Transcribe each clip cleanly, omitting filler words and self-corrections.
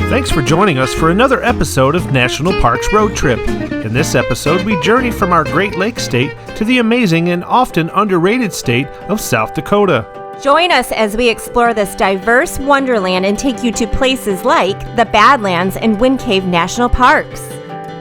Thanks for joining us for another episode of National Parks Road Trip. In this episode, we journey from our Great Lakes state to the amazing and often underrated state of South Dakota. Join us as we explore this diverse wonderland and take you to places like the Badlands and Wind Cave National Parks,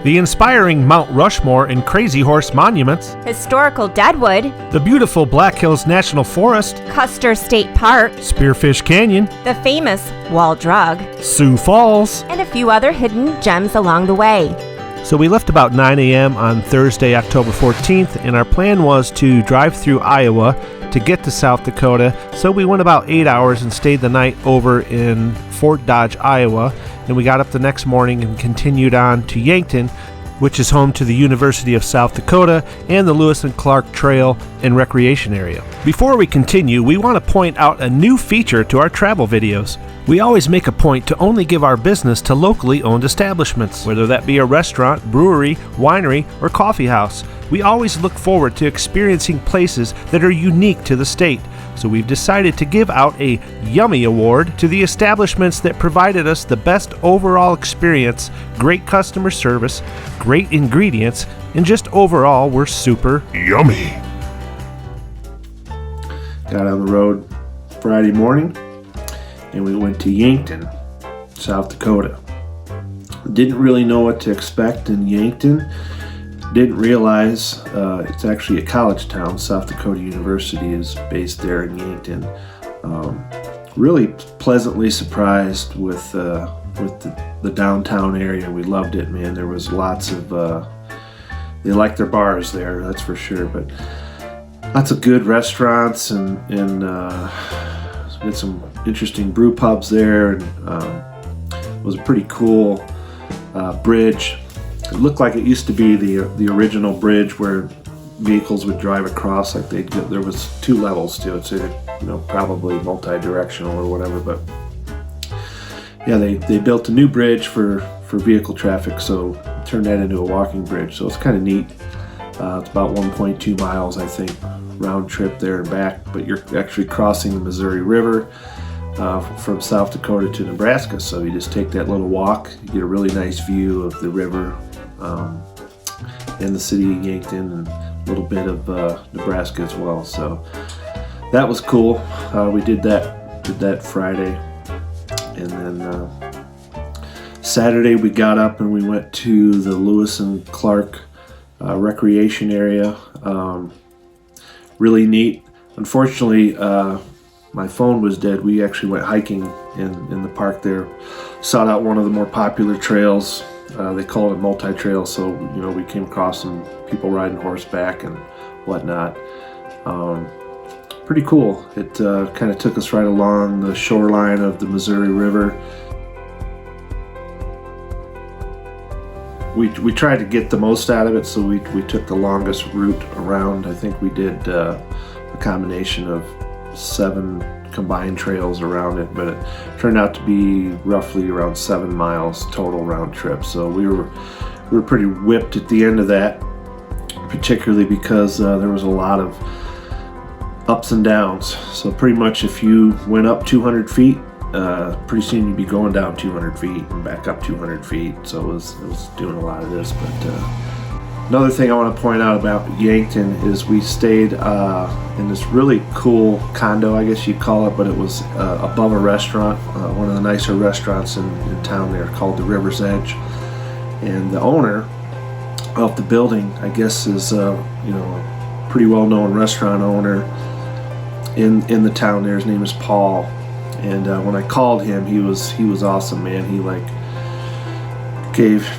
the inspiring Mount Rushmore and Crazy Horse monuments, historical Deadwood, the beautiful Black Hills National Forest, Custer State Park, Spearfish Canyon, the famous Wall Drug, Sioux Falls, and a few other hidden gems along the way. So we left about 9 a.m. on Thursday, October 14th, and our plan was to drive through Iowa to get to South Dakota. So we went about 8 hours and stayed the night over in Fort Dodge, Iowa. And we got up the next morning and continued on to Yankton, which is home to the University of South Dakota and the Lewis and Clark Trail and Recreation Area. Before we continue, we want to point out a new feature to our travel videos. We always make a point to only give our business to locally owned establishments, whether that be a restaurant, brewery, winery, or coffee house. We always look forward to experiencing places that are unique to the state. So we've decided to give out a Yummy Award to the establishments that provided us the best overall experience, great customer service, great ingredients, and just overall were super yummy. Got on the road Friday morning and we went to Yankton, South Dakota. Didn't really know what to expect in Yankton. Didn't realize it's actually a college town. South Dakota University is based there in Yankton. Really pleasantly surprised with the downtown area. We loved it, man. There was lots of they like their bars there, that's for sure. But lots of good restaurants and we had some interesting brew pubs there, and it was a pretty cool bridge. It looked like it used to be the original bridge where vehicles would drive across. Like there was two levels to it, so probably multi-directional or whatever. But yeah, they built a new bridge for vehicle traffic, so turned that into a walking bridge. So it's kind of neat. It's about 1.2 miles, I think, round trip there and back. But you're actually crossing the Missouri River from South Dakota to Nebraska. So you just take that little walk, you get a really nice view of the river and the city of Yankton and a little bit of Nebraska as well. So that was cool. We did that Friday, and then Saturday we got up and we went to the Lewis and Clark recreation area. Really neat. Unfortunately, my phone was dead. We actually went hiking in the park there. Sought out one of the more popular trails. They call it a multi-trail, so we came across some people riding horseback and whatnot. Pretty cool. It kind of took us right along the shoreline of the Missouri River. We tried to get the most out of it, so we took the longest route around. I think we did a combination of 7 combined trails around it, but it turned out to be roughly around 7 miles total round trip. So we were pretty whipped at the end of that, particularly because there was a lot of ups and downs. So pretty much if you went up 200 feet, pretty soon you'd be going down 200 feet and back up 200 feet. So it was doing a lot of this. But another thing I want to point out about Yankton is we stayed in this really cool condo, I guess you'd call it, but it was above a restaurant, one of the nicer restaurants in town there, called the River's Edge. And the owner of the building, I guess, is a pretty well-known restaurant owner in the town there. His name is Paul. And when I called him, he was awesome, man. He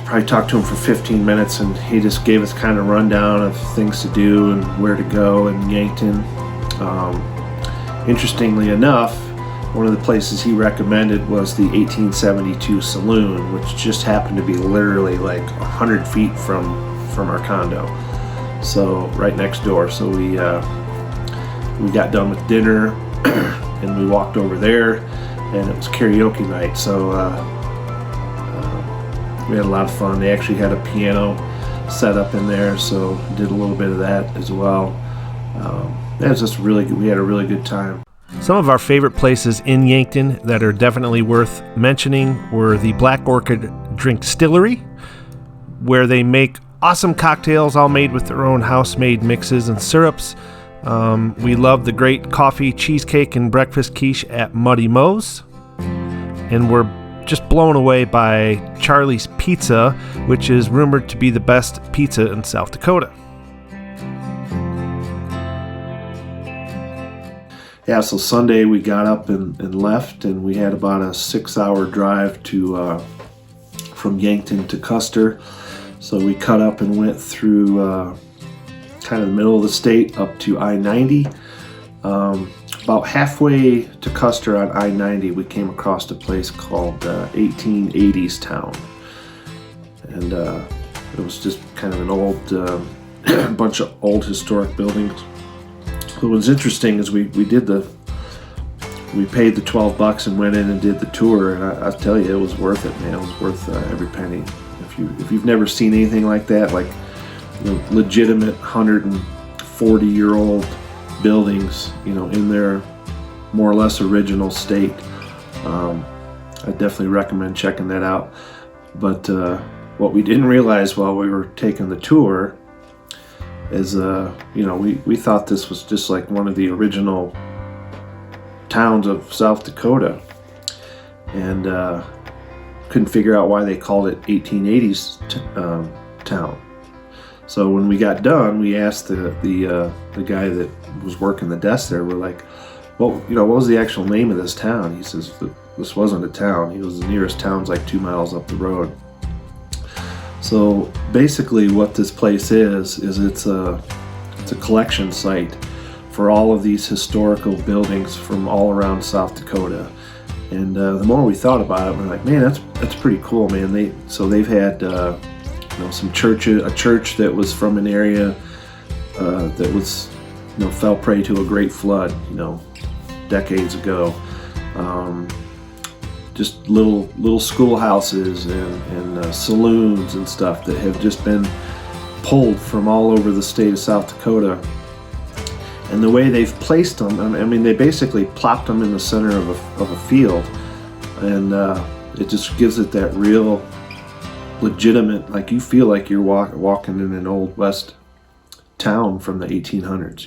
probably talked to him for 15 minutes, and he just gave us kind of rundown of things to do and where to go in Yankton. Interestingly enough, one of the places he recommended was the 1872 Saloon, which just happened to be literally like 100 feet from our condo, so right next door. So we got done with dinner and we walked over there, and it was karaoke night. So we had a lot of fun. They actually had a piano set up in there, so did a little bit of that as well. It was just really good. We had a really good time. Some of our favorite places in Yankton that are definitely worth mentioning were the Black Orchid Drink Distillery, where they make awesome cocktails all made with their own house-made mixes and syrups. We love the great coffee, cheesecake, and breakfast quiche at Muddy Mo's. And we're just blown away by Charlie's Pizza, which is rumored to be the best pizza in South Dakota. Yeah, so Sunday we got up and left, and we had about a 6-hour drive to from Yankton to Custer. So we cut up and went through kind of the middle of the state up to I-90. About halfway to Custer on I-90, we came across a place called 1880s Town. And it was just kind of an old, bunch of old historic buildings. What was interesting is we paid the $12 and went in and did the tour, and I tell you, it was worth it, man. It was worth every penny. If you've never seen anything like that, like legitimate 140-year-old buildings, in their more or less original state, I definitely recommend checking that out. But what we didn't realize while we were taking the tour is, we thought this was just like one of the original towns of South Dakota, and couldn't figure out why they called it 1880s town. So when we got done, we asked the guy that was working the desk there. We're like, well, what was the actual name of this town? He says, this wasn't a town. He goes, the nearest town's like 2 miles up the road. So basically what this place is it's a collection site for all of these historical buildings from all around South Dakota. And the more we thought about it, we're like, man, that's pretty cool, man. They've had a church that was from an area that was fell prey to a great flood decades ago. Just little schoolhouses and saloons and stuff that have just been pulled from all over the state of South Dakota. And the way they've placed them, they basically plopped them in the center of a field, and it just gives it that real legitimate, like you feel like you're walking in an old west town from the 1800s.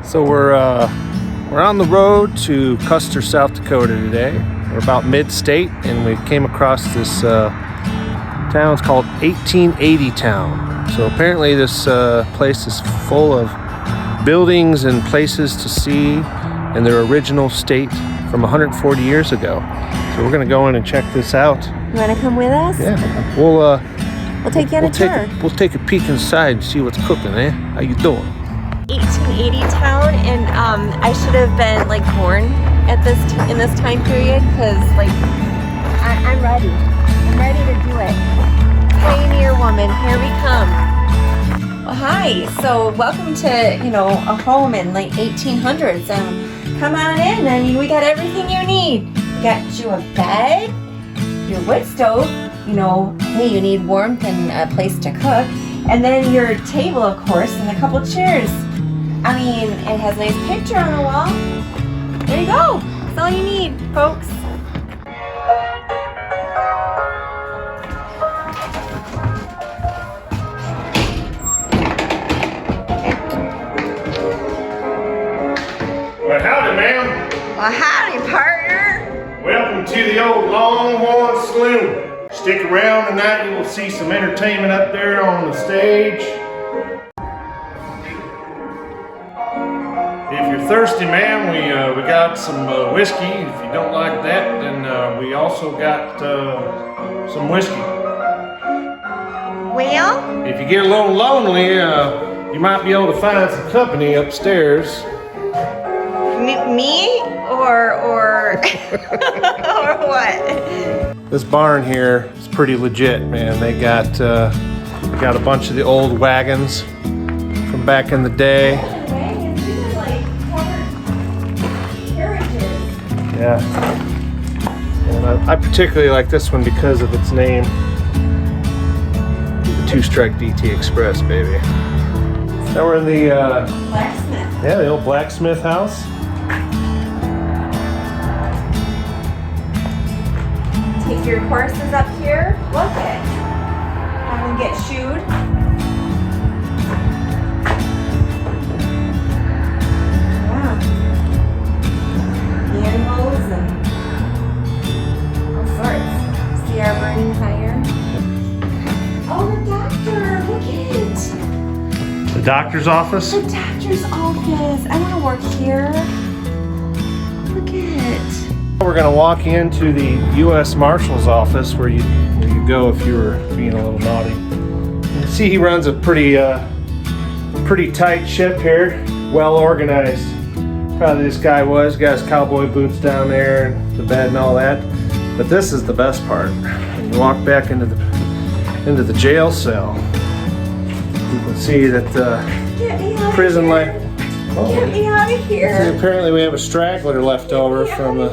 So we're on the road to Custer, South Dakota today. We're about mid-state, and we came across this town. It's called 1880 Town. So apparently this place is full of buildings and places to see in their original state from 140 years ago. So we're gonna go in and check this out. You want to come with us? Yeah, we'll take you on a tour. We'll take a peek inside and see what's cooking, eh? How you doing? 1880 Town, and I should have been born at in this time period, because I'm ready. I'm ready to do it. Pioneer woman, here we come. Well, hi. So welcome to a home in late 1800s, and come on in. We got everything you need. We got you a bed, your wood stove. Hey, you need warmth and a place to cook, and then your table, of course, and a couple chairs. It has a nice picture on the wall. There you go. That's all you need, folks. Well, howdy, ma'am. Well, howdy, partner. Welcome to the old Longhorn Saloon. Stick around tonight, you will see some entertainment up there on the stage. If you're thirsty, ma'am, we got some whiskey. If you don't like that, then we also got some whiskey. Well? If you get a little lonely, you might be able to find some company upstairs. Me? Or or what? This barn here is pretty legit, man. They got a bunch of the old wagons from back in the day. Yeah. And I particularly like this one because of its name. The Two-Strike DT Express, baby. Now we're in the Blacksmith. yeah, the old blacksmith house. your horses up here. Look it. Have them get shoed. Yeah. Animals and all sorts. See our burning fire? Oh, the doctor. Look at it. The doctor's office? The doctor's office. I want to work here. Look at it. We're going to walk into the U.S. Marshal's office where you go if you were being a little naughty. You can see he runs a pretty tight ship here, well organized. Probably this guy was, got his cowboy boots down there and the bed and all that. But this is the best part. When you walk back into the jail cell, you can see that Get me out prison of life. here. Get me out of here. Apparently we have a straggler left over from the.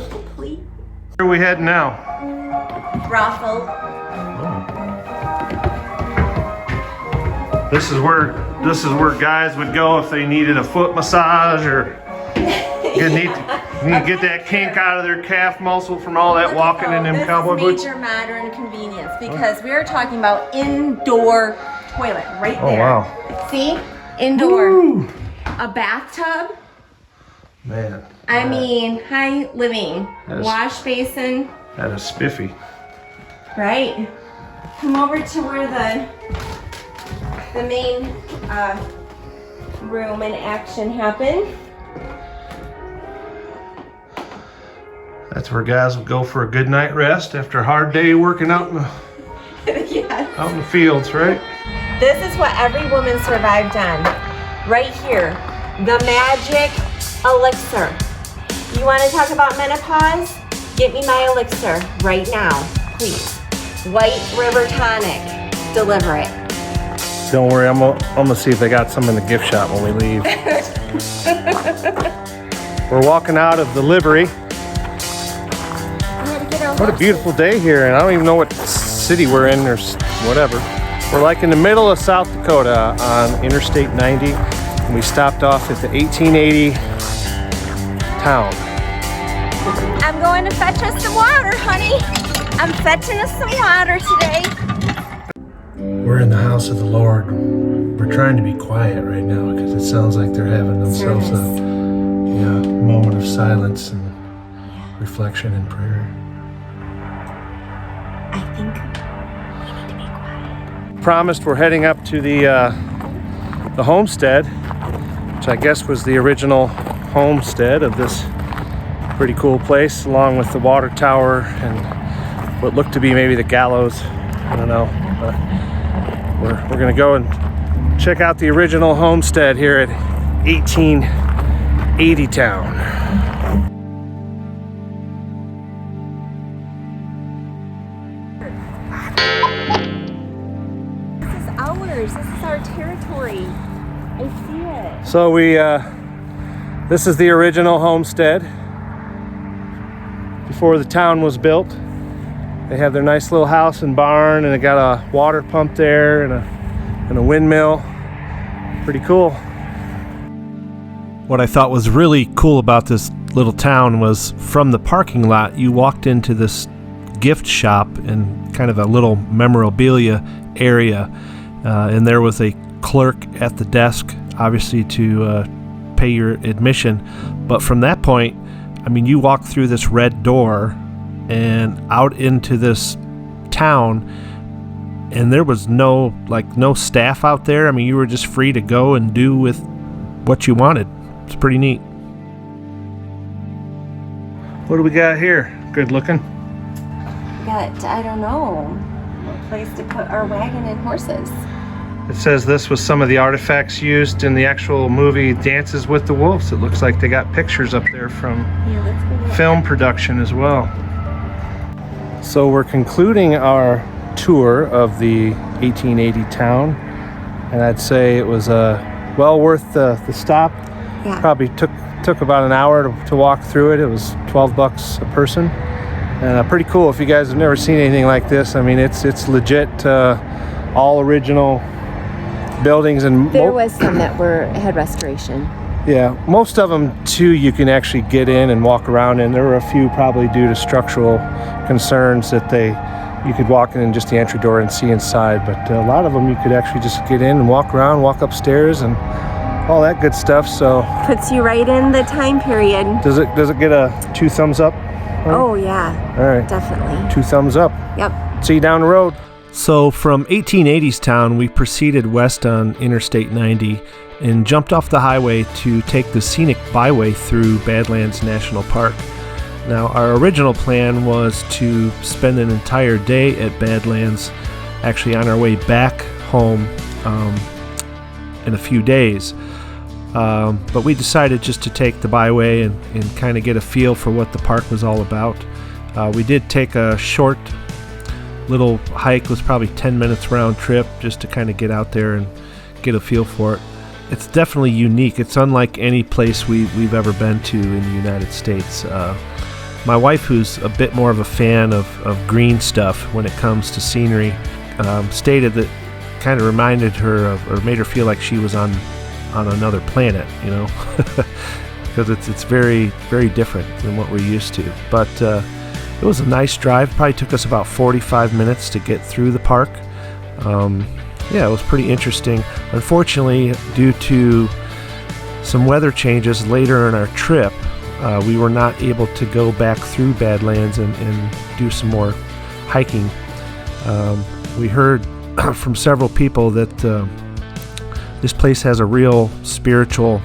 Where are we heading now? Brothel. This is where guys would go if they needed a foot massage or need to get that kink out of their calf muscle from all that walking in them cowboy boots. This is major modern convenience because we are talking about indoor toilet right there. Oh wow! See, indoor. Woo. A bathtub. Man. I mean, high living. That's- Wash basin. That is spiffy. Right. Come over to where the main room and action happen. That's where guys would go for a good night rest after a hard day working out in the Yes. out in the fields, right? This is what every woman survived on. Right here. The magic elixir. You want to talk about menopause? Get me my elixir right now, please. White River Tonic. Deliver it. Don't worry, I'm gonna see if they got some in the gift shop when we leave. We're walking out of the livery. What a beautiful day here, and I don't even know what city we're in or whatever. We're like in the middle of South Dakota on Interstate 90, and we stopped off at the 1880 town. I'm going to fetch us some water, honey. I'm fetching us some water today. We're in the house of the Lord. We're trying to be quiet right now because it sounds like they're having themselves a moment of silence and reflection and prayer. I think we need to be quiet. Promised we're heading up to the homestead, which I guess was the original homestead of this pretty cool place, along with the water tower and what looked to be maybe the gallows. I don't know, but we're gonna go and check out the original homestead here at 1880 town. This is ours. This is our territory. I see it. So this is the original homestead before the town was built. They have their nice little house and barn, and they got a water pump there and a windmill. Pretty cool. What I thought was really cool about this little town was from the parking lot, you walked into this gift shop and kind of a little memorabilia area, and there was a clerk at the desk, obviously to pay your admission. But from that point, I mean, you walk through this red door and out into this town, and there was no staff out there. I mean, you were just free to go and do with what you wanted. It's pretty neat. What do we got here? Good looking. We got, I don't know, a place to put our wagon and horses. It says this was some of the artifacts used in the actual movie Dances with the Wolves. It looks like they got pictures up there from Let's go look. film production as well. So we're concluding our tour of the 1880 town, and I'd say it was well worth the stop. Yeah. Probably took about an hour to walk through it. It was $12 a person, and pretty cool. If you guys have never seen anything like this, I mean, it's legit all original buildings, and There was some that had restoration. yeah, most of them too you can actually get in and walk around in. There were a few probably due to structural concerns that you could walk in just the entry door and see inside, but a lot of them you could actually just get in and walk around, walk upstairs, and all that good stuff. So puts you right in the time period. Does it get a 2 thumbs up? Oh yeah. All right. Definitely. 2 thumbs up. Yep. See you down the road. So from 1880s town, we proceeded west on Interstate 90 and jumped off the highway to take the scenic byway through Badlands National Park. Now, our original plan was to spend an entire day at Badlands, actually on our way back home in a few days. But we decided just to take the byway and kind of get a feel for what the park was all about. We did take a short little hike. It was probably 10 minutes round trip just to kind of get out there and get a feel for it. It's definitely unique. It's unlike any place we've ever been to in the United States. My wife, who's a bit more of a fan of green stuff when it comes to scenery, stated that kind of reminded her of, or made her feel like she was on another planet, you know, because it's very, very different than what we're used to. But it was a nice drive. Probably took us about 45 minutes to get through the park. Yeah, it was pretty interesting. Unfortunately, due to some weather changes later in our trip, we were not able to go back through Badlands and do some more hiking. We heard from several people that this place has a real spiritual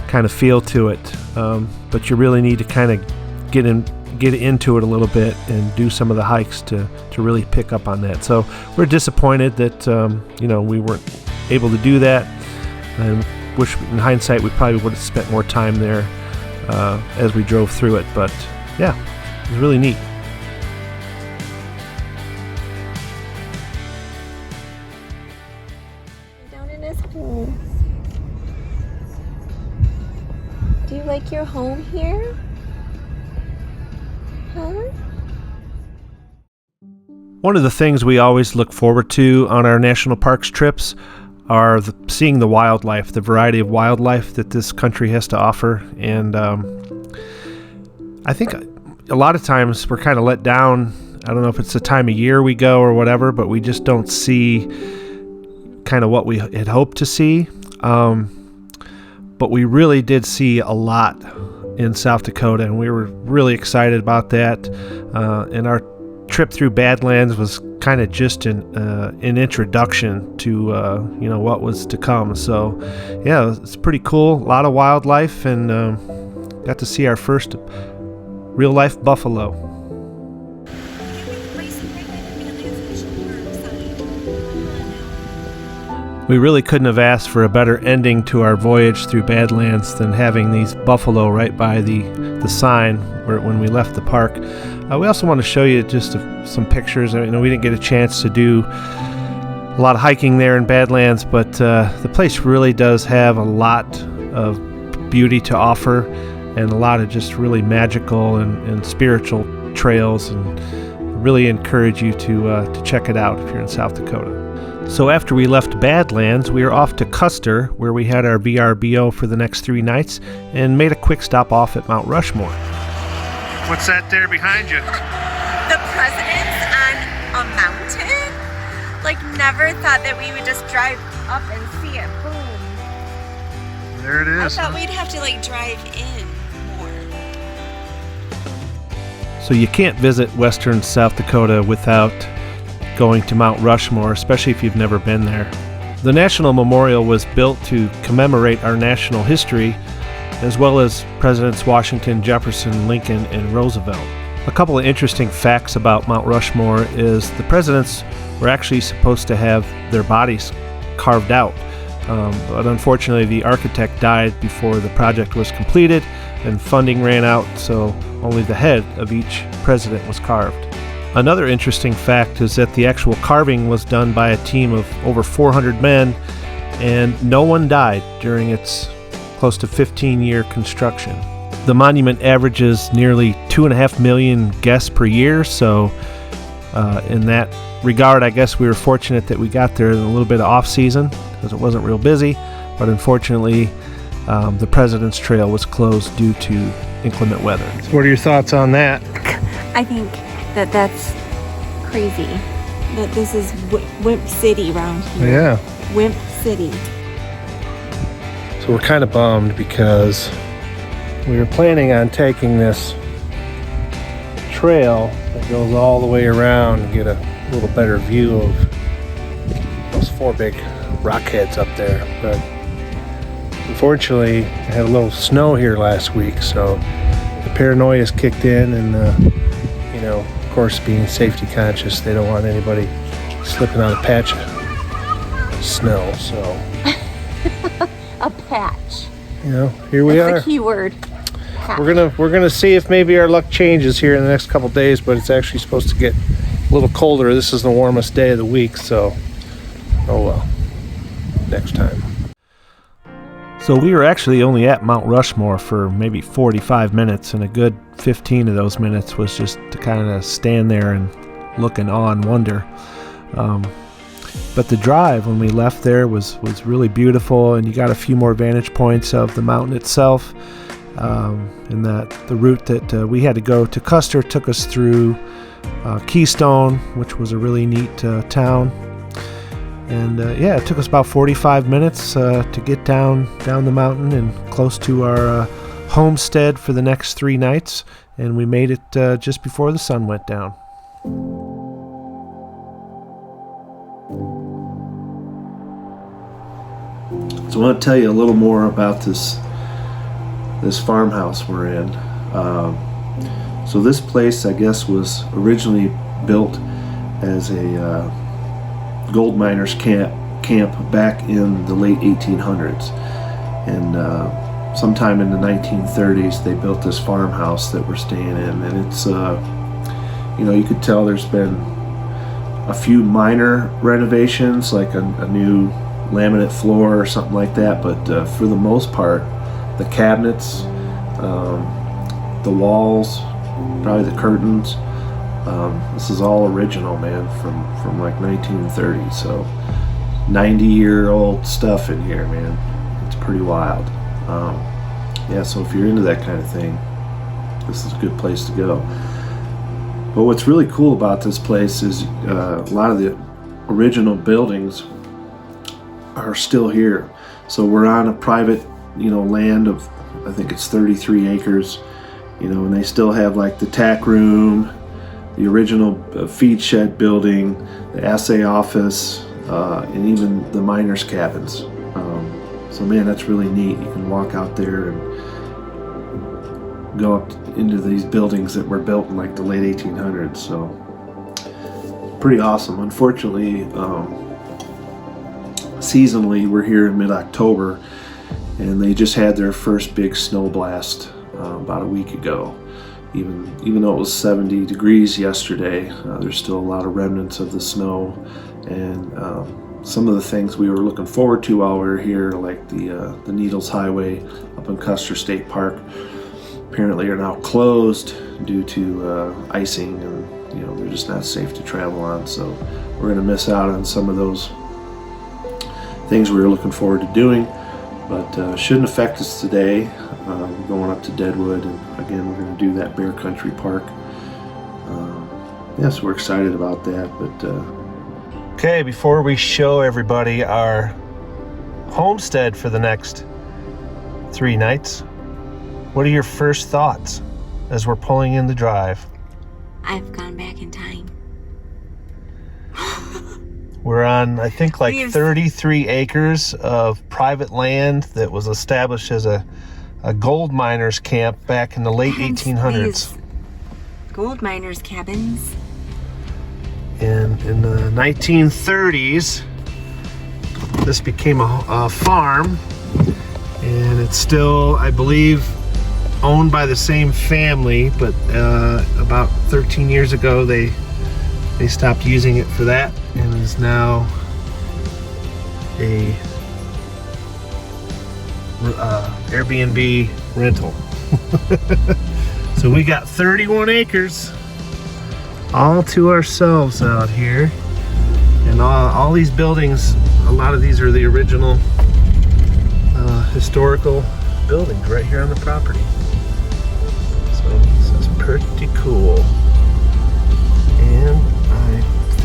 kind of feel to it, but you really need to kind of get into it a little bit and do some of the hikes to really pick up on that. So we're disappointed that we weren't able to do that, and wish in hindsight we probably would have spent more time there as we drove through it. But yeah, it was really neat. Down in his home. Do you like your home here? Huh? One of the things we always look forward to on our national parks trips are seeing the wildlife, the variety of wildlife that this country has to offer. And I think a lot of times we're kind of let down. I don't know if it's the time of year we go or whatever, but we just don't see kind of what we had hoped to see. But we really did see a lot in South Dakota, and we were really excited about that. And our trip through Badlands was kind of just an introduction to what was to come. So yeah, it's pretty cool. A lot of wildlife, and got to see our first real life buffalo. We really couldn't have asked for a better ending to our voyage through Badlands than having these buffalo right by the sign when we left the park. We also want to show you just some pictures. We didn't get a chance to do a lot of hiking there in Badlands, but the place really does have a lot of beauty to offer, and a lot of just really magical and spiritual trails, and really encourage you to check it out if you're in South Dakota. So after we left Badlands, we were off to Custer, where we had our VRBO for the next 3 nights, and made a quick stop off at Mount Rushmore. What's that there behind you? The president's on a mountain? Like, never thought that we would just drive up and see it. Boom. There it is. I thought we'd have to drive in more. So you can't visit western South Dakota without going to Mount Rushmore, especially if you've never been there. The National Memorial was built to commemorate our national history, as well as Presidents Washington, Jefferson, Lincoln, and Roosevelt. A couple of interesting facts about Mount Rushmore is the presidents were actually supposed to have their bodies carved out, but unfortunately the architect died before the project was completed and funding ran out, so only the head of each president was carved. Another interesting fact is that the actual carving was done by a team of over 400 men, and no one died during its close to 15-year construction. The monument averages nearly 2.5 million guests per year, so in that regard, I guess we were fortunate that we got there in a little bit of off-season because it wasn't real busy, but unfortunately the President's Trail was closed due to inclement weather. So what are your thoughts on that? I think that's crazy. That this is Wimp City around here. Yeah. Wimp City. So we're kind of bummed because we were planning on taking this trail that goes all the way around and get a little better view of those 4 big rock heads up there. But unfortunately, I had a little snow here last week, so the paranoia's kicked in, and of course, being safety conscious, they don't want anybody slipping on a patch of snow. So A patch. Here we That's are. the key word. Patch. We're gonna see if maybe our luck changes here in the next couple days, but it's actually supposed to get a little colder. This is the warmest day of the week, so oh well. Next time. So we were actually only at Mount Rushmore for maybe 45 minutes, and a good 15 of those minutes was just to kind of stand there and look in awe and wonder. But the drive when we left there was really beautiful, and you got a few more vantage points of the mountain itself. And that the route that we had to go to Custer took us through Keystone, which was a really neat town. And it took us about 45 minutes to get down the mountain and close to our homestead for the next 3 nights. And we made it just before the sun went down. So I want to tell you a little more about this farmhouse we're in. So this place, I guess, was originally built as a gold miners camp back in the late 1800s, and sometime in the 1930s they built this farmhouse that we're staying in, and it's you could tell there's been a few minor renovations, like a new laminate floor or something like that, but for the most part, the cabinets, the walls, probably the curtains, this is all original, man, from like 1930. So 90-year-old stuff in here, man. It's pretty wild. So if you're into that kind of thing, this is a good place to go. But what's really cool about this place is a lot of the original buildings are still here. So we're on a private land of, I think it's 33 acres, and they still have like the tack room, the original feed shed building, the assay office, and even the miners' cabins. So man, that's really neat. You can walk out there and go up into these buildings that were built in like the late 1800s. So pretty awesome. Unfortunately, seasonally, we're here in mid-October, and they just had their first big snow blast about a week ago. Even though it was 70 degrees yesterday, there's still a lot of remnants of the snow, and some of the things we were looking forward to while we were here, like the Needles Highway up in Custer State Park, apparently are now closed due to icing, and they're just not safe to travel on. So we're going to miss out on some of those things we were looking forward to doing, but shouldn't affect us today. We're going up to Deadwood, and again, we're going to do that Bear Country Park. So we're excited about that. But okay, before we show everybody our homestead for the next 3 nights, what are your first thoughts as we're pulling in the drive? I've gone back in time. We're on, I think, like 33 acres of private land that was established as a gold miners camp back in the late 1800s. Gold miners cabins. And in the 1930s, this became a farm, and it's still, I believe, owned by the same family, but about 13 years ago they stopped using it for that, and is now a Airbnb rental. So we got 31 acres all to ourselves out here, and all these buildings, a lot of these are the original historical buildings right here on the property. So this is pretty cool.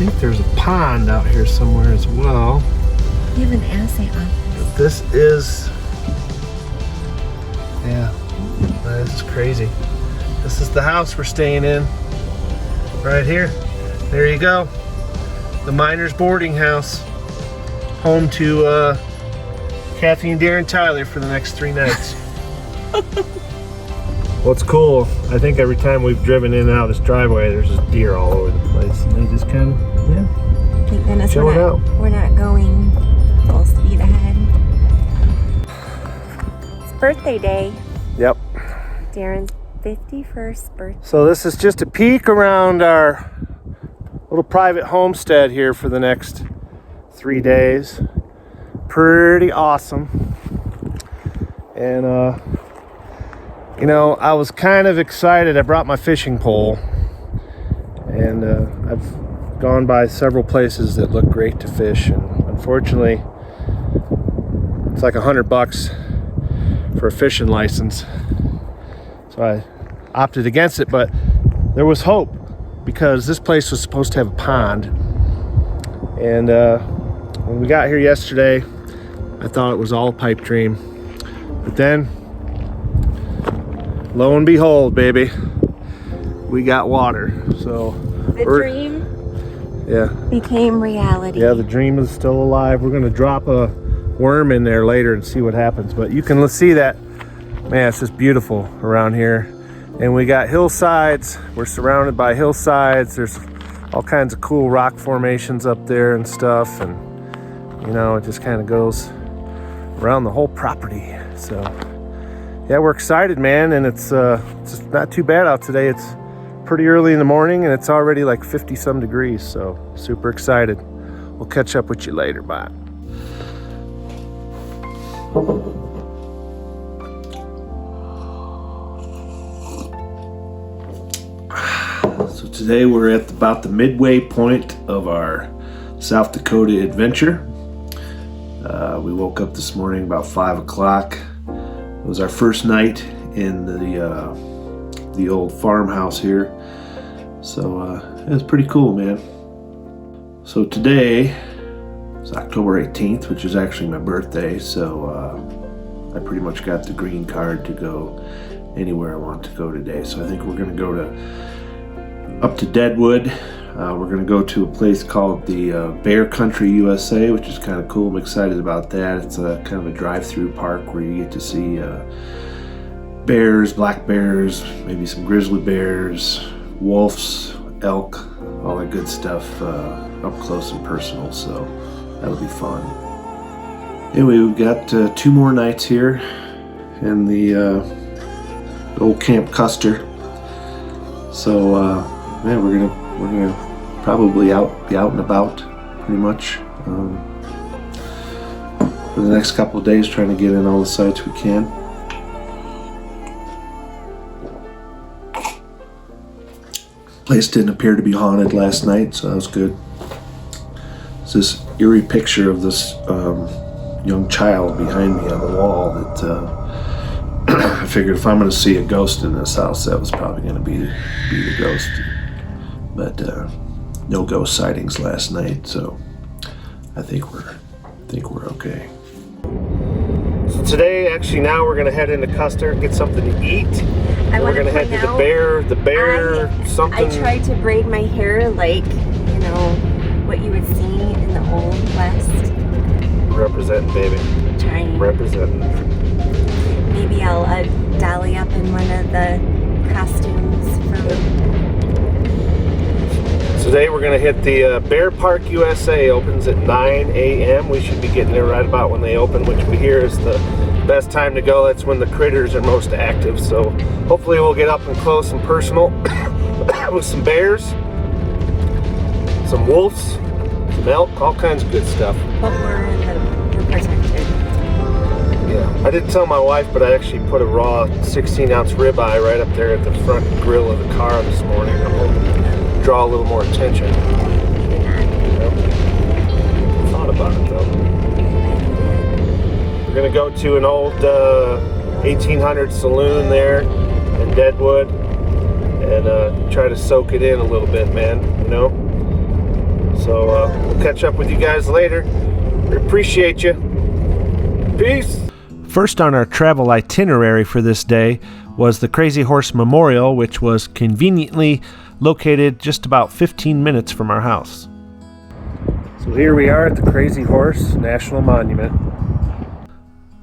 think there's a pond out here somewhere as well. You have an assay office. This is, yeah, this is crazy. This is the house we're staying in, right here. There you go. The miners' boarding house. Home to Kathy and Darren Tyler for the next 3 nights. What's cool, I think every time we've driven in and out of this driveway, there's just deer all over the place. And they just kind of, yeah. Thank goodness chilling out. We're not going full speed ahead. It's birthday day. Yep. Darren's 51st birthday. So this is just a peek around our little private homestead here for the next 3 days. Pretty awesome. And you know, I was kind of excited. I brought my fishing pole, and I've gone by several places that look great to fish, and unfortunately it's like $100 for a fishing license, so I opted against it. But there was hope, because this place was supposed to have a pond, and when we got here yesterday I thought it was all a pipe dream, but then lo and behold, baby, we got water. So The dream became reality. Yeah, the dream is still alive. We're gonna drop a worm in there later and see what happens. But you can see that, man, it's just beautiful around here. And we got hillsides. We're surrounded by hillsides. There's all kinds of cool rock formations up there and stuff. And you know, it just kind of goes around the whole property. So yeah, we're excited, man, and it's just not too bad out today. It's pretty early in the morning, and it's already like 50-some degrees, so super excited. We'll catch up with you later. Bye. So today we're at about the midway point of our South Dakota adventure. We woke up this morning about 5 o'clock. It was our first night in the old farmhouse here, so it was pretty cool, man. So today is October 18th, which is actually my birthday, so I pretty much got the green card to go anywhere I want to go today. So I think we're going to go up to Deadwood. We're going to go to a place called the Bear Country USA, which is kind of cool. I'm excited about that. It's a kind of a drive-through park where you get to see bears, black bears, maybe some grizzly bears, wolves, elk, all that good stuff up close and personal. So that'll be fun. Anyway, we've got 2 more nights here in the old Camp Custer. So man, we're gonna probably be out and about pretty much for the next couple of days, trying to get in all the sites we can. Place didn't appear to be haunted last night, so that was good. It's this eerie picture of this young child behind me on the wall that I figured if I'm going to see a ghost in this house, that was probably going to be the ghost. But no ghost sightings last night, so I think we're okay. So today, actually, now we're gonna head into Custer, get something to eat. We're gonna head to the bear something. I tried to braid my hair like, you know, what you would see in the old West. Representing, baby. Trying. Representing. Maybe I'll dolly up in one of the costumes from. Today we're going to hit the Bear Park USA. Opens at 9 a.m. We should be getting there right about when they open, which we hear is the best time to go. That's when the critters are most active. So hopefully we'll get up and close and personal with some bears, some wolves, some elk, all kinds of good stuff. But we're protected. Yeah, I didn't tell my wife, but I actually put a raw 16-ounce ribeye right up there at the front grill of the car this morning. I'm hoping to draw a little more attention. Yep. Thought about it though. We're gonna go to an old 1800 saloon there in Deadwood and try to soak it in a little bit, man. You know, catch up with you guys later. We appreciate you. Peace. First on our travel itinerary for this day was the Crazy Horse Memorial, which was conveniently located just about 15 minutes from our house. So here we are at the Crazy Horse National Monument.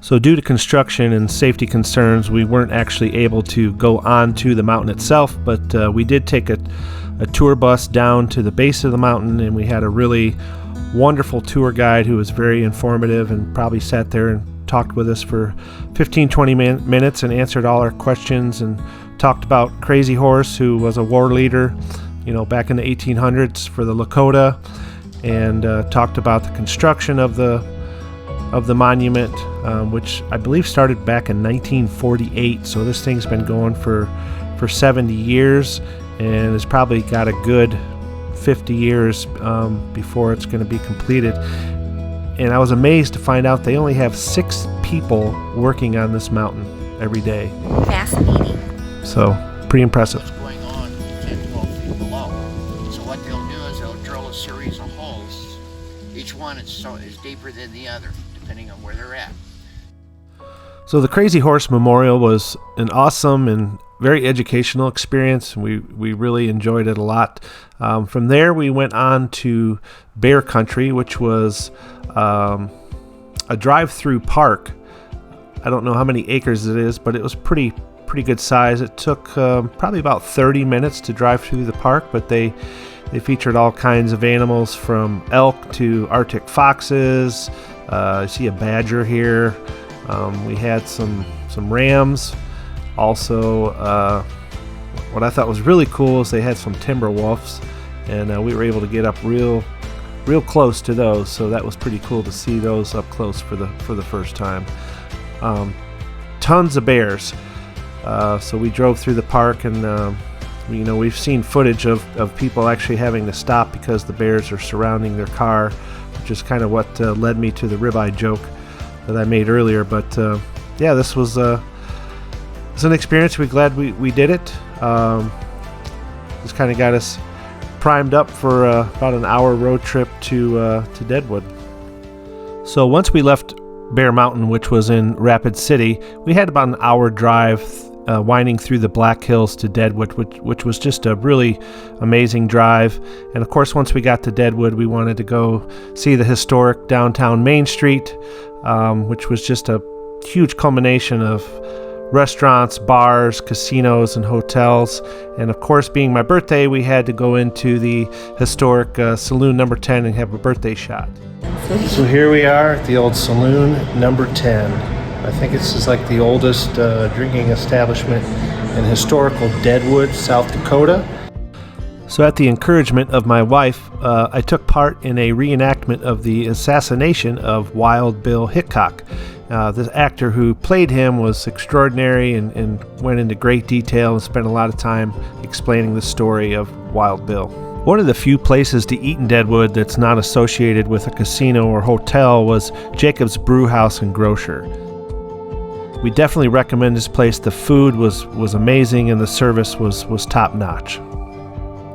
So due to construction and safety concerns, we weren't actually able to go on to the mountain itself, but we did take a tour bus down to the base of the mountain, and we had a really wonderful tour guide who was very informative and probably sat there and talked with us for 15-20 minutes and answered all our questions and talked about Crazy Horse, who was a war leader, back in the 1800s for the Dakota, and talked about the construction of the monument, which I believe started back in 1948. So this thing's been going for 70 years and has probably got a good 50 years before it's going to be completed. And I was amazed to find out they only have 6 people working on this mountain every day. Fascinating. So, pretty impressive. What's going on 10, 12 feet below. So what they'll do is they'll drill a series of holes. Each one is deeper than the other, depending on where they're at. So the Crazy Horse Memorial was an awesome and very educational experience. We really enjoyed it a lot. From there, we went on to Bear Country, which was a drive-through park. I don't know how many acres it is, but it was pretty good size. It took probably about 30 minutes to drive through the park, but they featured all kinds of animals from elk to Arctic foxes. I see a badger here. We had some rams. Also, what I thought was really cool is they had some timber wolves, and we were able to get up real close to those. So that was pretty cool to see those up close for the first time. Tons of bears. So we drove through the park, and we've seen footage of people actually having to stop because the bears are surrounding their car, which is kind of what led me to the ribeye joke that I made earlier. But this was an experience. We're glad we did it. Just kind of got us primed up for about an hour road trip to Deadwood. So once we left Bear Mountain, which was in Rapid City, we had about an hour drive winding through the Black Hills to Deadwood, which was just a really amazing drive. And of course, once we got to Deadwood, we wanted to go see the historic downtown Main Street, which was just a huge culmination of restaurants, bars, casinos, and hotels. And of course, being my birthday, we had to go into the historic Saloon Number 10 and have a birthday shot. So here we are at the old Saloon Number 10. I think this is like the oldest drinking establishment in historical Deadwood, South Dakota. So at the encouragement of my wife, I took part in a reenactment of the assassination of Wild Bill Hickok. The actor who played him was extraordinary and went into great detail and spent a lot of time explaining the story of Wild Bill. One of the few places to eat in Deadwood that's not associated with a casino or hotel was Jacob's Brewhouse and Grocer. We definitely recommend this place. The food was amazing and the service was top-notch.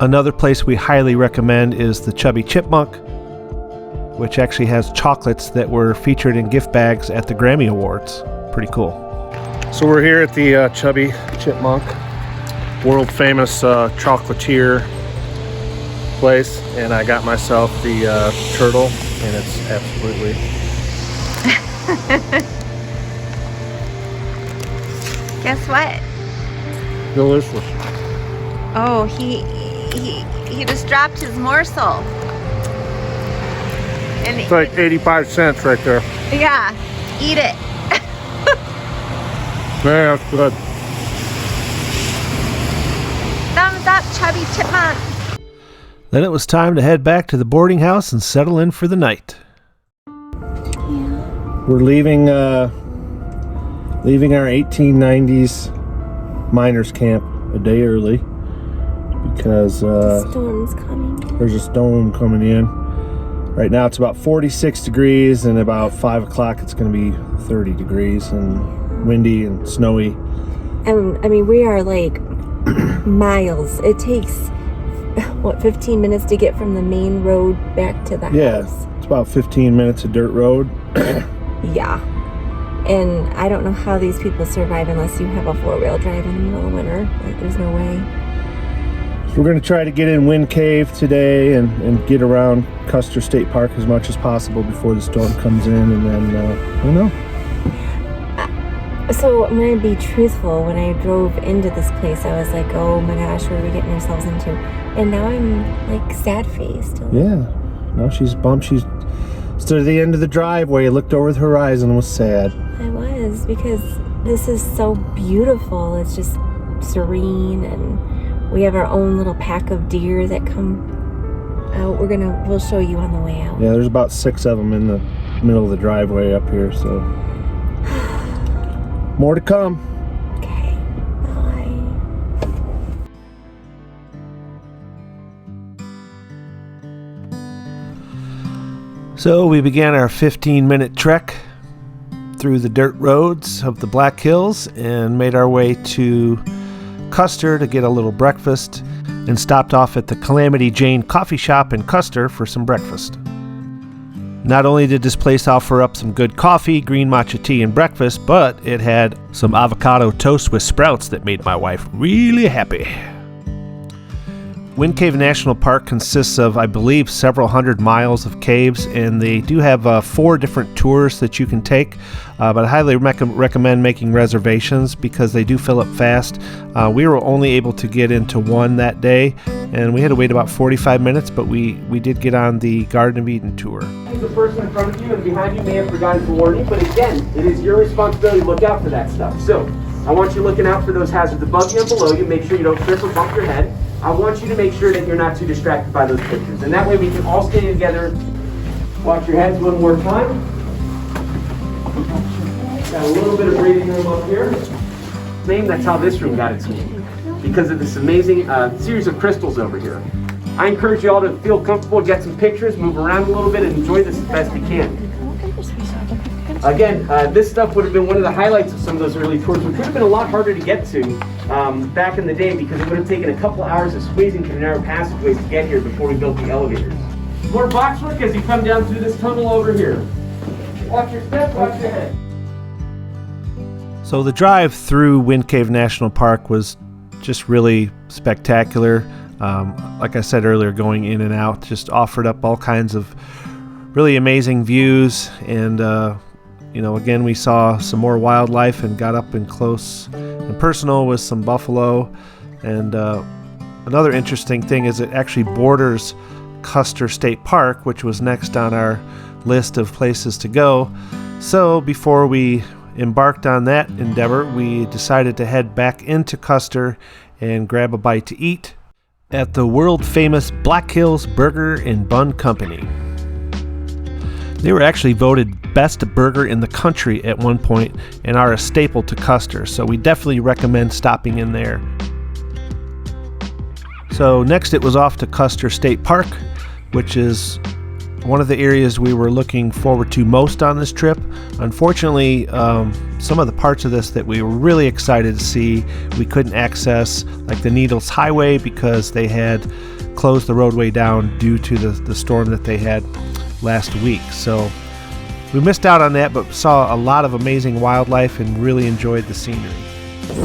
Another place we highly recommend is the Chubby Chipmunk, which actually has chocolates that were featured in gift bags at the Grammy Awards. Pretty cool. So we're here at the Chubby Chipmunk, world famous chocolatier place, and I got myself the turtle, and it's absolutely Guess what? delicious. Oh, he just dropped his morsel. And It's like 85 cents right there. yeah, eat it. Man, that's good. Thumbs up, Chubby Chipmunk. Then it was time to head back to the boarding house and settle in for the night. We're leaving our 1890s miners camp a day early because Storm's coming. there's a storm coming in. Right now it's about 46 degrees, and about 5 o'clock it's going to be 30 degrees and windy and snowy. And I mean, we are like miles. It takes what, 15 minutes to get from the main road back to the house. It's about 15 minutes of dirt road. Yeah. And I don't know how these people survive unless you have a 4-wheel drive in the middle of winter. Like, there's no way. So we're going to try to get in Wind Cave today and get around Custer State Park as much as possible before the storm comes in, and then, I don't know. So I'm going to be truthful. When I drove into this place, I was like, oh my gosh, what are we getting ourselves into? And now I'm like sad-faced. Yeah. No, she's bummed. She's stood at the end of the driveway, looked over the horizon, and was sad. I was, because this is so beautiful. It's just serene, and we have our own little pack of deer that come out. We'll show you on the way out. Yeah, there's about 6 of them in the middle of the driveway up here, so more to come. Okay. Bye. So we began our 15-minute trek through the dirt roads of the Black Hills and made our way to Custer to get a little breakfast, and stopped off at the Calamity Jane coffee shop in Custer for some breakfast. Not only did this place offer up some good coffee, green matcha tea, and breakfast, but it had some avocado toast with sprouts that made my wife really happy. Wind Cave National Park consists of, I believe, several hundred miles of caves, and they do have 4 different tours that you can take, but I highly recommend making reservations because they do fill up fast. We were only able to get into one that day, and we had to wait about 45 minutes, but we did get on the Garden of Eden tour. The person in front of you and behind you may have forgotten to warn you, but again, it is your responsibility to look out for that stuff. So, I want you looking out for those hazards above you and below you. Make sure you don't trip or bump your head. I want you to make sure that you're not too distracted by those pictures. And that way we can all stay together. Watch your heads one more time. Got a little bit of breathing room up here. That's how this room got its name, because of this amazing series of crystals over here. I encourage you all to feel comfortable, get some pictures, move around a little bit, and enjoy this as best you can. Again, this stuff would have been one of the highlights of some of those early tours, which would have been a lot harder to get to back in the day, because it would have taken a couple hours of squeezing through narrow passageways to get here before we built the elevators. More box work as you come down through this tunnel over here. Watch your step, watch your head. So the drive through Wind Cave National Park was just really spectacular. Like I said earlier, going in and out just offered up all kinds of really amazing views, and again, we saw some more wildlife and got up and close and personal with some buffalo. And another interesting thing is it actually borders Custer State Park, which was next on our list of places to go. So before we embarked on that endeavor, we decided to head back into Custer and grab a bite to eat at the world-famous Black Hills Burger and Bun Company. They were actually voted best burger in the country at one point and are a staple to Custer, so we definitely recommend stopping in there. So next it was off to Custer State Park, which is one of the areas we were looking forward to most on this trip. Unfortunately, some of the parts of this that we were really excited to see, we couldn't access, like the Needles Highway, because they had closed the roadway down due to the storm that they had last week. So we missed out on that, but saw a lot of amazing wildlife and really enjoyed the scenery.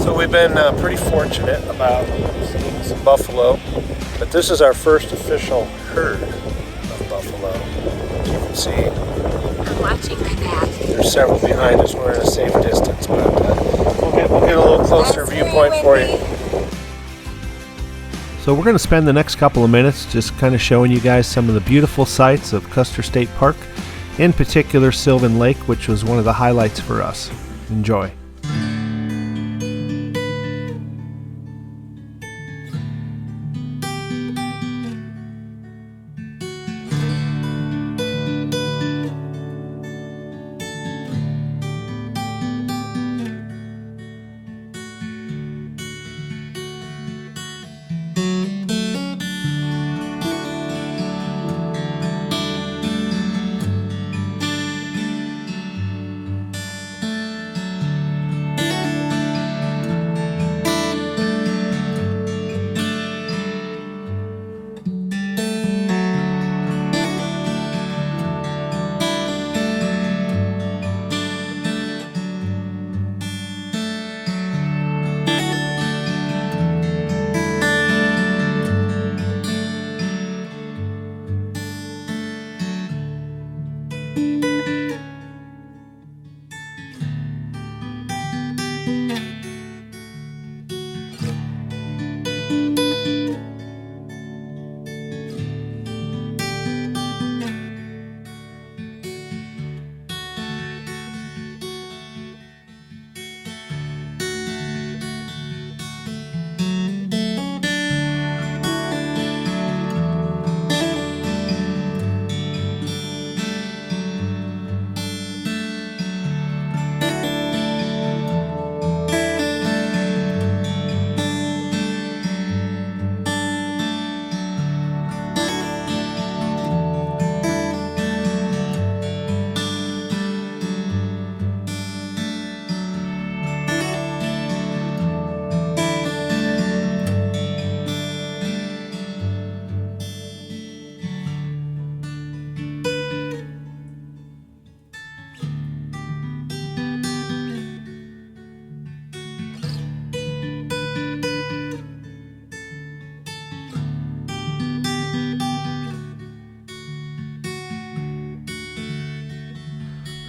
So we've been pretty fortunate about seeing some buffalo, but this is our first official herd of buffalo. As you can see, I'm watching my back. there's several behind us. We're at a safe distance, but we'll get a little closer viewpoint for you. So we're going to spend the next couple of minutes just kind of showing you guys some of the beautiful sights of Custer State Park, in particular Sylvan Lake, which was one of the highlights for us. Enjoy.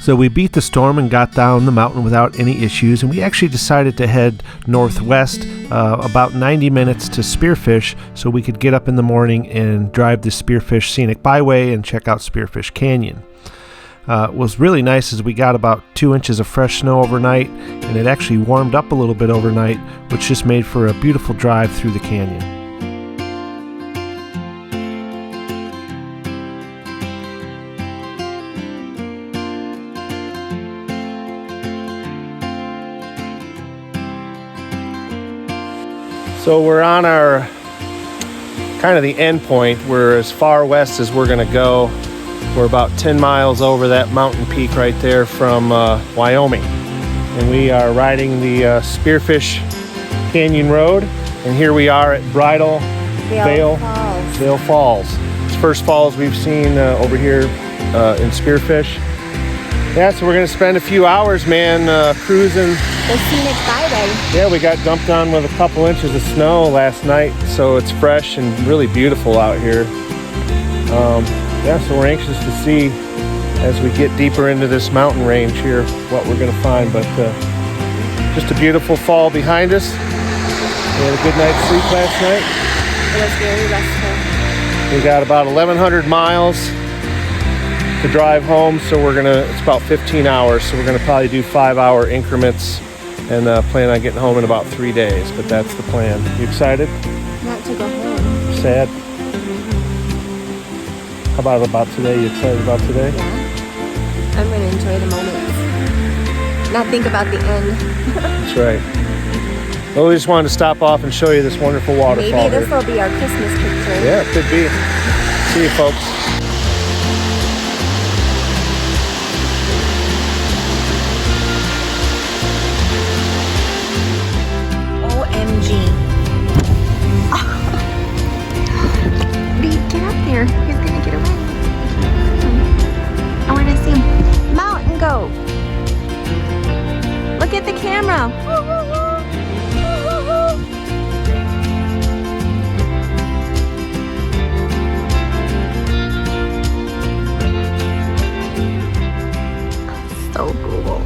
So we beat the storm and got down the mountain without any issues, and we actually decided to head northwest about 90 minutes to Spearfish so we could get up in the morning and drive the Spearfish Scenic Byway and check out Spearfish Canyon. It was really nice as we got about 2 inches of fresh snow overnight, and it actually warmed up a little bit overnight, which just made for a beautiful drive through the canyon. So we're on our kind of the end point. We're as far west as we're going to go. We're about 10 miles over that mountain peak right there from Wyoming. And we are riding the Spearfish Canyon Road. And here we are at Bridal Veil Falls. It's the first falls we've seen over here in Spearfish. Yeah, so we're going to spend a few hours, man, cruising. The scenic byway. Yeah, we got dumped on with a couple inches of snow last night, so it's fresh and really beautiful out here. Yeah, so we're anxious to see as we get deeper into this mountain range here what we're going to find. But just a beautiful fall behind us. We had a good night's sleep last night. It was very restful. We got about 1,100 miles to drive home, so it's about 15 hours, so we're gonna probably do 5-hour increments and plan on getting home in about 3 days, but that's the plan. You excited? Not to go home. Sad? How about today? You excited about today? Yeah. I'm gonna enjoy the moments. Not think about the end. That's right. Well, we just wanted to stop off and show you this wonderful waterfall. Maybe this will be our Christmas picture. Yeah, it could be. See you, folks. He's gonna get away. I want to see him. Mountain goat. Look at the camera. So cool.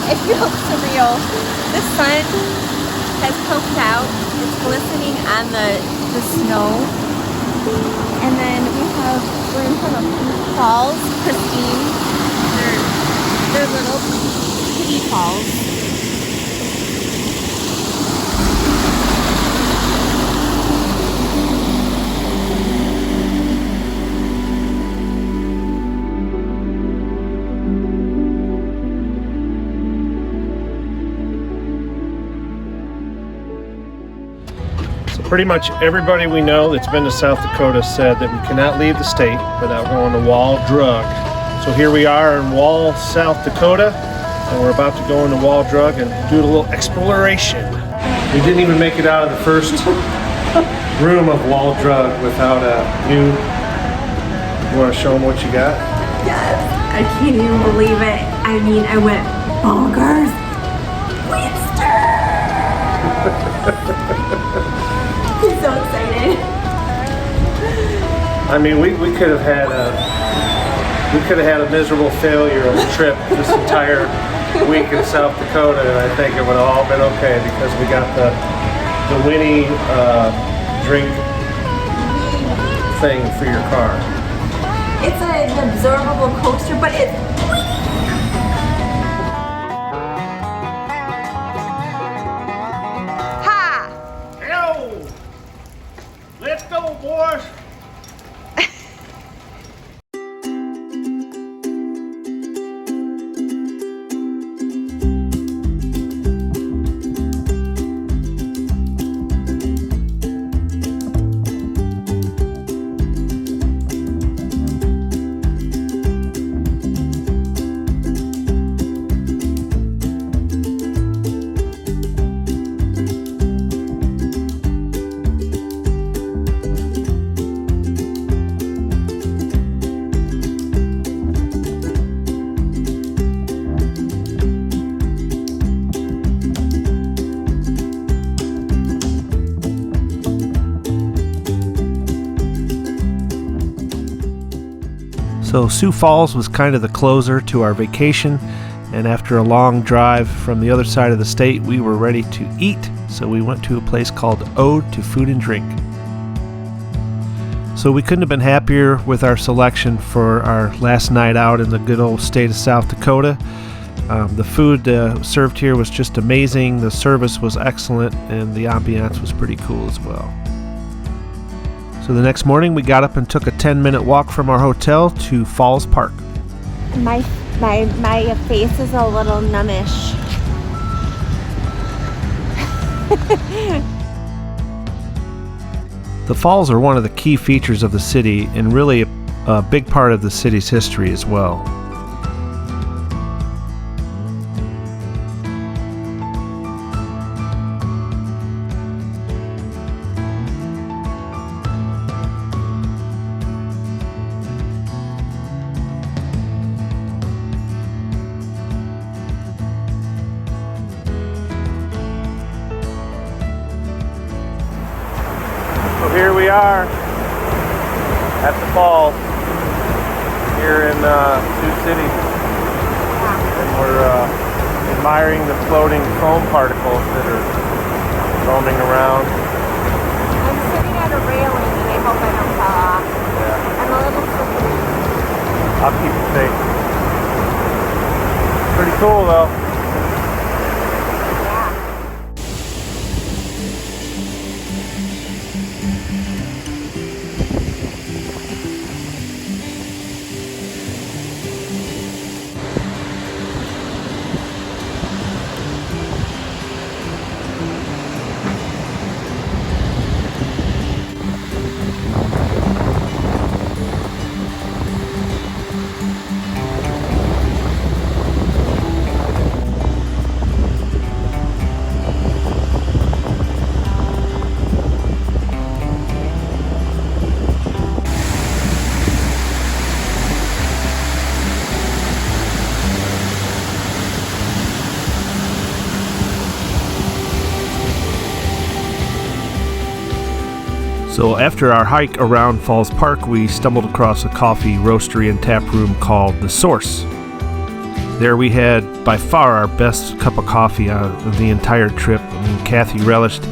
It feels surreal. The sun has poked out. It's glistening on the snow. And then we're in front of falls, pristine. They're little kitty falls. Pretty much everybody we know that's been to South Dakota said that we cannot leave the state without going to Wall Drug. So here we are in Wall, South Dakota, and we're about to go into Wall Drug and do a little exploration. We didn't even make it out of the first room of Wall Drug without a new... You want to show them what you got? Yes, I can't even believe it. I mean, I went bonkers. I'm so excited. I mean, we could have had a miserable failure of a trip this entire week in South Dakota, and I think it would have all been okay because we got the Winnie drink thing for your car. It's an absorbable coaster, but it's ha! Hello! Let's go, boys! So Sioux Falls was kind of the closer to our vacation, and after a long drive from the other side of the state, we were ready to eat, so we went to a place called Ode to Food and Drink. So we couldn't have been happier with our selection for our last night out in the good old state of South Dakota. The food served here was just amazing, the service was excellent, and the ambiance was pretty cool as well. So the next morning we got up and took a 10-minute walk from our hotel to Falls Park. My face is a little numbish. The falls are one of the key features of the city and really a big part of the city's history as well. So here we are at the falls here in Sioux City, and we're admiring the floating foam particles that are roaming around. I'm sitting at a railing and I hope I don't fall off. Yeah, I'm a little slippery. I'll keep you safe. Pretty cool though. So after our hike around Falls Park, we stumbled across a coffee roastery and tap room called The Source. There we had by far our best cup of coffee of the entire trip. I mean, Kathy relished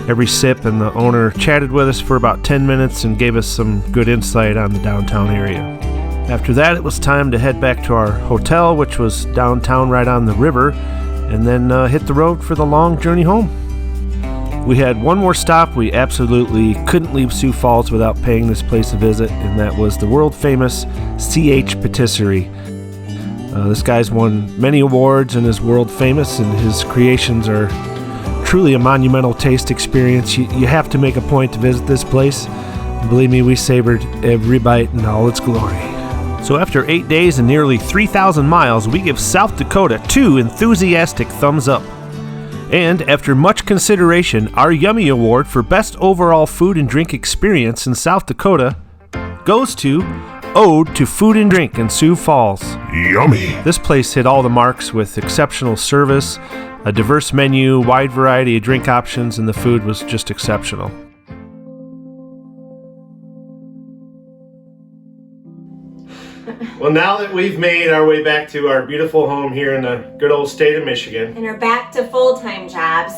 every sip, and the owner chatted with us for about 10 minutes and gave us some good insight on the downtown area. After that, it was time to head back to our hotel, which was downtown right on the river, and then hit the road for the long journey home. We had one more stop. We absolutely couldn't leave Sioux Falls without paying this place a visit, and that was the world-famous C.H. Patisserie. This guy's won many awards and is world famous, and his creations are truly a monumental taste experience. You have to make a point to visit this place. And believe me, we savored every bite in all its glory. So after 8 days and nearly 3,000 miles, we give South Dakota 2 enthusiastic thumbs up. And after much consideration, our Yummy Award for Best Overall Food and Drink Experience in South Dakota goes to Ode to Food and Drink in Sioux Falls. Yummy! This place hit all the marks with exceptional service, a diverse menu, wide variety of drink options, and the food was just exceptional. Well, now that we've made our way back to our beautiful home here in the good old state of Michigan, And are back to full-time jobs.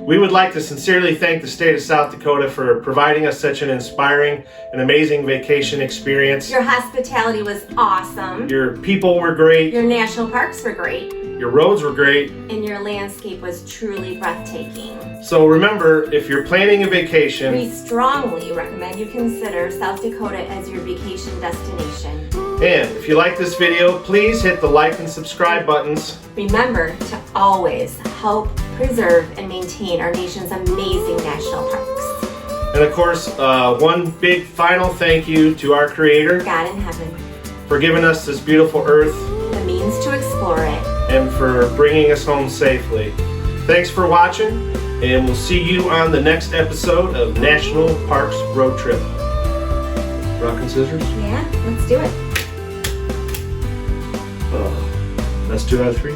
We would like to sincerely thank the state of South Dakota for providing us such an inspiring and amazing vacation experience. Your hospitality was awesome. Your people were great. Your national parks were great. Your roads were great. And your landscape was truly breathtaking. So remember, if you're planning a vacation, We strongly recommend you consider South Dakota as your vacation destination. and if you like this video, please hit the like and subscribe buttons. Remember to always help preserve and maintain our nation's amazing national parks. And of course, one big final thank you to our Creator God in heaven, for giving us this beautiful earth the means to explore it. and for bringing us home safely. Thanks for watching, and we'll see you on the next episode of National Parks Road Trip. Rock and scissors? Yeah, let's do it. That's 2 out of 3.